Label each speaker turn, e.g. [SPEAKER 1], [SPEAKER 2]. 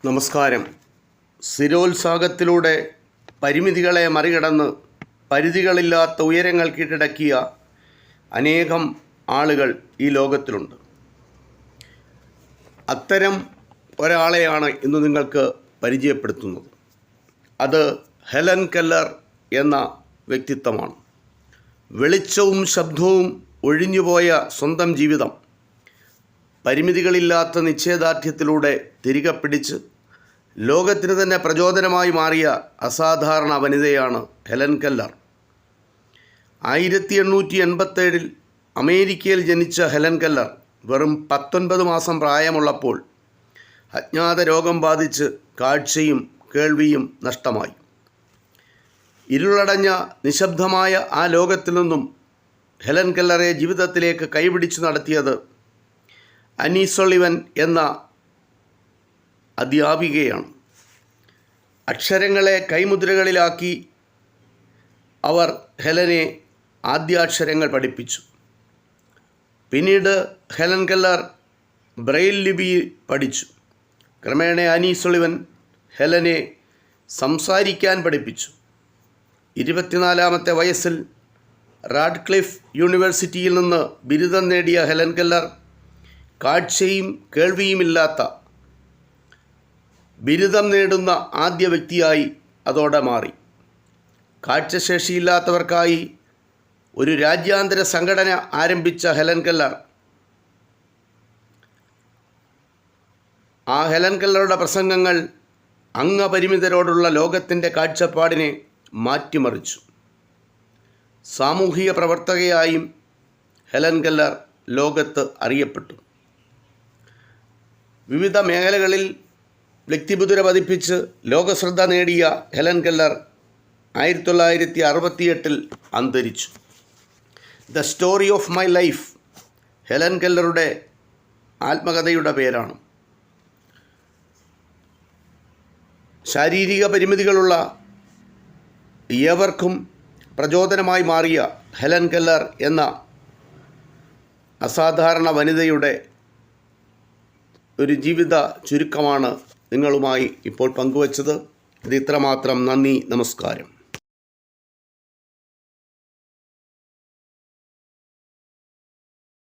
[SPEAKER 1] നമസ്കാരം. സ്ഥിരോത്സാഹത്തിലൂടെ പരിമിതികളെ മറികടന്ന് പരിധികളില്ലാത്ത ഉയരങ്ങൾ കീഴടക്കിയ അനേകം ആളുകൾ ഈ ലോകത്തിലുണ്ട്. അത്തരം ഒരാളെയാണ് ഇന്ന് നിങ്ങൾക്ക് പരിചയപ്പെടുത്തുന്നത്. അത് ഹെലൻ കെല്ലർ എന്ന വ്യക്തിത്വമാണ്. വെളിച്ചവും ശബ്ദവും ഒഴിഞ്ഞുപോയ സ്വന്തം ജീവിതം പരിമിതികളില്ലാത്ത നിശ്ചയദാർഢ്യത്തിലൂടെ തിരികെ പിടിച്ച് ലോകത്തിന് തന്നെ പ്രചോദനമായി മാറിയ അസാധാരണ വനിതയാണ് ഹെലൻ കെല്ലർ. 1887 അമേരിക്കയിൽ ജനിച്ച ഹെലൻ കെല്ലർ വെറും 19 മാസം പ്രായമുള്ളപ്പോൾ അജ്ഞാത രോഗം ബാധിച്ച് കാഴ്ചയും കേൾവിയും നഷ്ടമായി. ഇരുളടഞ്ഞ നിശബ്ദമായ ആ ലോകത്തിൽ നിന്നും ഹെലൻ കെല്ലറെ ജീവിതത്തിലേക്ക് കൈപിടിച്ചു നടത്തിയത് അനി സൊളിവൻ എന്ന അധ്യാപികയാണ്. അക്ഷരങ്ങളെ കൈമുദ്രകളിലാക്കി അവർ ഹെലനെ ആദ്യാക്ഷരങ്ങൾ പഠിപ്പിച്ചു. പിന്നീട് ഹെലൻ കെല്ലർ ബ്രെയിൽ ലിപി പഠിച്ചു. ക്രമേണ അനി സൊളിവൻ ഹെലനെ സംസാരിക്കാൻ പഠിപ്പിച്ചു. 24-ാമത്തെ വയസ്സിൽ റാഡ്ക്ലിഫ് യൂണിവേഴ്സിറ്റിയിൽ നിന്ന് ബിരുദം നേടിയ ഹെലൻ കെല്ലർ കാഴ്ചയും കേൾവിയുമില്ലാത്ത ബിരുദം നേടുന്ന ആദ്യ വ്യക്തിയായി അതോടെ മാറി. കാഴ്ചശേഷിയില്ലാത്തവർക്കായി ഒരു രാജ്യാന്തര സംഘടന ആരംഭിച്ച ഹെലൻ കെല്ലർ ഹെലൻ കെല്ലറുടെ പ്രസംഗങ്ങൾ അംഗപരിമിതരോടുള്ള ലോകത്തിൻ്റെ കാഴ്ചപ്പാടിനെ മാറ്റിമറിച്ചു. സാമൂഹിക പ്രവർത്തകയായും ഹെലൻ കെല്ലർ ലോകത്ത് അറിയപ്പെട്ടു. വിവിധ മേഖലകളിൽ വ്യക്തിമുദ്ര പതിപ്പിച്ച് ലോകശ്രദ്ധ നേടിയ ഹെലൻ കെല്ലർ 1968 അന്തരിച്ചു. The story of my life Helen കെല്ലറുടെ ആത്മകഥയുടെ പേരാണ്. ശാരീരിക പരിമിതികളുള്ള ഏവർക്കും പ്രചോദനമായി മാറിയ ഹെലൻ കെല്ലർ എന്ന അസാധാരണ വനിതയുടെ ഒരു ജീവിത ചുരുക്കമാണ് നിങ്ങളുമായി ഇപ്പോൾ പങ്കുവച്ചത്. ഇത് ഇത്രമാത്രം. നന്ദി, നമസ്കാരം.